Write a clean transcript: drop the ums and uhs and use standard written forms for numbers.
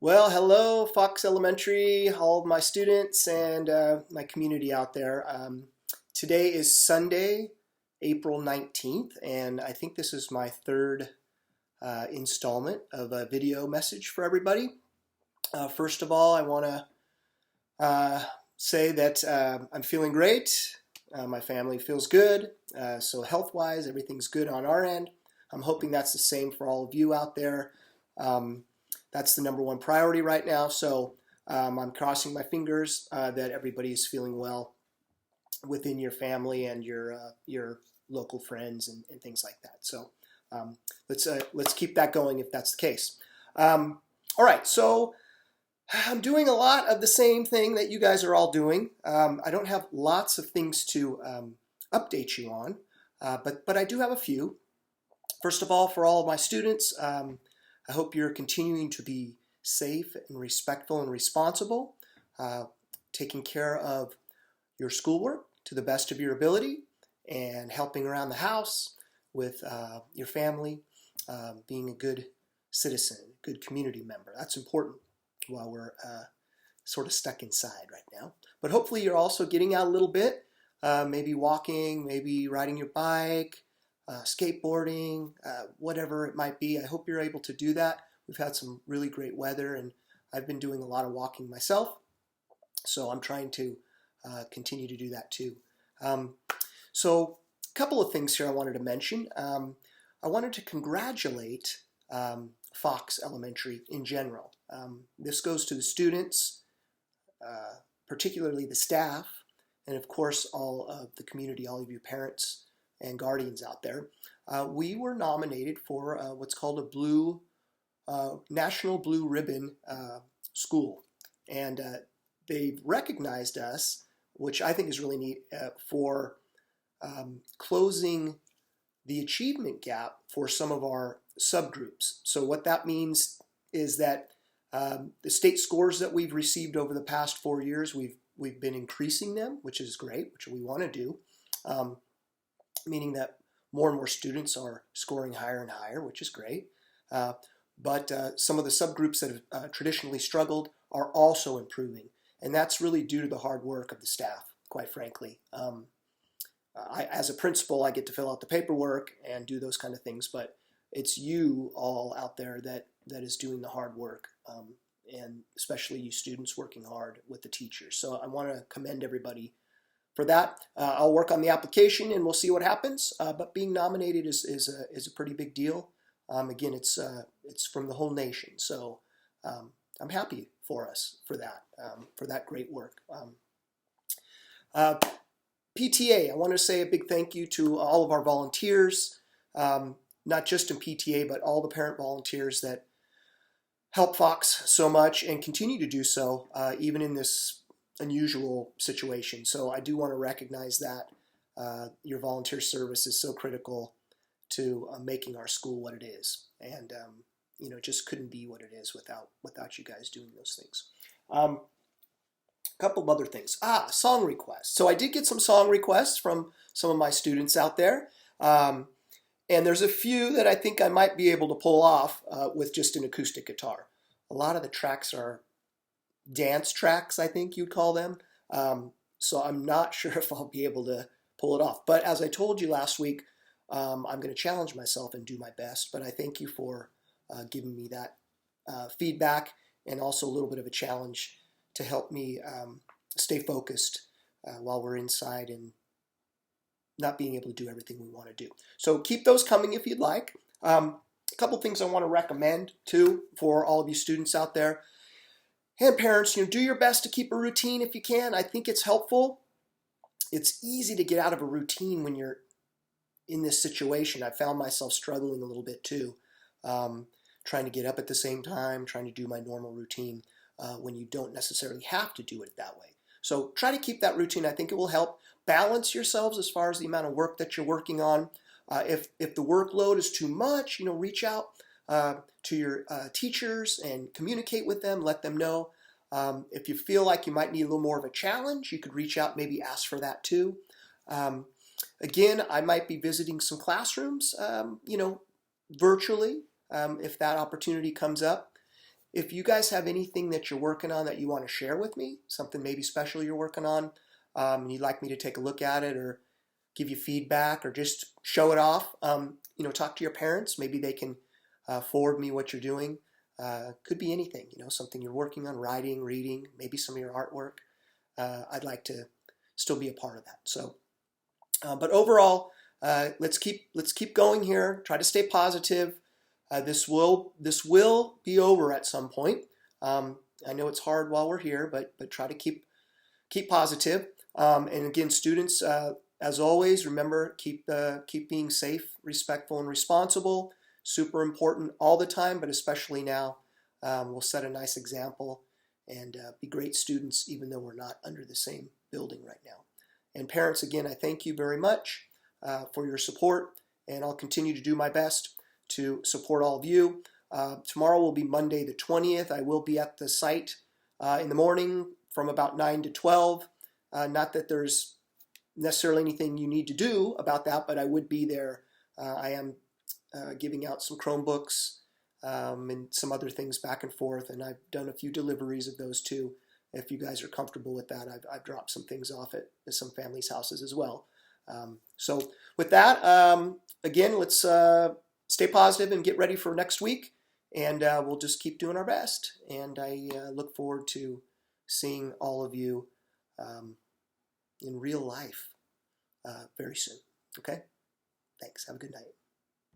Well, hello, Fox Elementary, all of my students and my community out there. Today is Sunday, April 19th, and I think this is my third installment of a video message for everybody. First of all, I want to say that I'm feeling great. My family feels good. So health-wise, everything's good on our end. I'm hoping that's the same for all of you out there. That's the number one priority right now. So I'm crossing my fingers that everybody is feeling well within your family and your local friends and things like that. So let's keep that going if that's the case. All right, so I'm doing a lot of the same thing that you guys are all doing. I don't have lots of things to update you on, but I do have a few. First of all, for all of my students, I hope you're continuing to be safe and respectful and responsible, taking care of your schoolwork to the best of your ability, and helping around the house with your family, being a good citizen, good community member. That's important while we're sort of stuck inside right now. But hopefully you're also getting out a little bit, maybe walking, maybe riding your bike, skateboarding, whatever it might be. I hope you're able to do that. We've had some really great weather, and I've been doing a lot of walking myself, so I'm trying to continue to do that too. So a couple of things here I wanted to mention. I wanted to congratulate Fox Elementary in general. This goes to the students, particularly the staff, and of course all of the community, all of you parents and guardians out there. We were nominated for what's called a National Blue Ribbon School, and they've recognized us, which I think is really neat, for closing the achievement gap for some of our subgroups. So what that means is that the state scores that we've received over the past 4 years, we've been increasing them, which is great, which we want to do. Meaning that more and more students are scoring higher and higher, which is great. But some of the subgroups that have traditionally struggled are also improving. And that's really due to the hard work of the staff, quite frankly. As a principal, I get to fill out the paperwork and do those kind of things, but it's you all out there that is doing the hard work, and especially you students working hard with the teachers. So I want to commend everybody for that. I'll work on the application and we'll see what happens. But being nominated is a pretty big deal. Again, it's from the whole nation. So I'm happy for us for that great work. PTA, I want to say a big thank you to all of our volunteers, not just in PTA, but all the parent volunteers that help Fox so much and continue to do so, even in this unusual situation. So I do want to recognize that your volunteer service is so critical to making our school what it is, and it just couldn't be what it is without you guys doing those things. A couple of other things. Song requests. So I did get some song requests from some of my students out there, and there's a few that I think I might be able to pull off with just an acoustic guitar. A lot of the tracks are dance tracks, I think you'd call them. So I'm not sure if I'll be able to pull it off. But as I told you last week, I'm going to challenge myself and do my best. But I thank you for giving me that feedback, and also a little bit of a challenge to help me stay focused while we're inside and not being able to do everything we want to do. So keep those coming if you'd like. A couple things I want to recommend too for all of you students out there. And parents, do your best to keep a routine if you can. I think it's helpful. It's easy to get out of a routine when you're in this situation. I found myself struggling a little bit too, trying to get up at the same time, trying to do my normal routine when you don't necessarily have to do it that way. So try to keep that routine. I think it will help balance yourselves as far as the amount of work that you're working on. If the workload is too much, reach out to your teachers and communicate with them, let them know. If you feel like you might need a little more of a challenge, you could reach out, maybe ask for that too. Again, I might be visiting some classrooms, virtually, if that opportunity comes up. if you guys have anything that you're working on that you want to share with me, something maybe special you're working on, and you'd like me to take a look at it or give you feedback or just show it off, talk to your parents. Maybe they can forward me what you're doing. Could be anything, something you're working on, writing, reading, maybe some of your artwork. I'd like to still be a part of that. So, but overall, let's keep going here. Try to stay positive. This will be over at some point. I know it's hard while we're here, but try to keep positive. And again, students, as always, remember keep being safe, respectful, and responsible. Super important all the time, but especially now. We'll set a nice example and be great students, even though we're not under the same building right now. And parents, again, I thank you very much for your support, and I'll continue to do my best to support all of you. Tomorrow will be Monday the 20th. I will be at the site in the morning from about 9 to 12. Not that there's necessarily anything you need to do about that, but I would be there. I am giving out some Chromebooks and some other things back and forth, and I've done a few deliveries of those too. If you guys are comfortable with that, I've dropped some things off at some families' houses as well. So with that, again, let's stay positive and get ready for next week, and we'll just keep doing our best. And I look forward to seeing all of you in real life very soon. Okay? Thanks. Have a good night.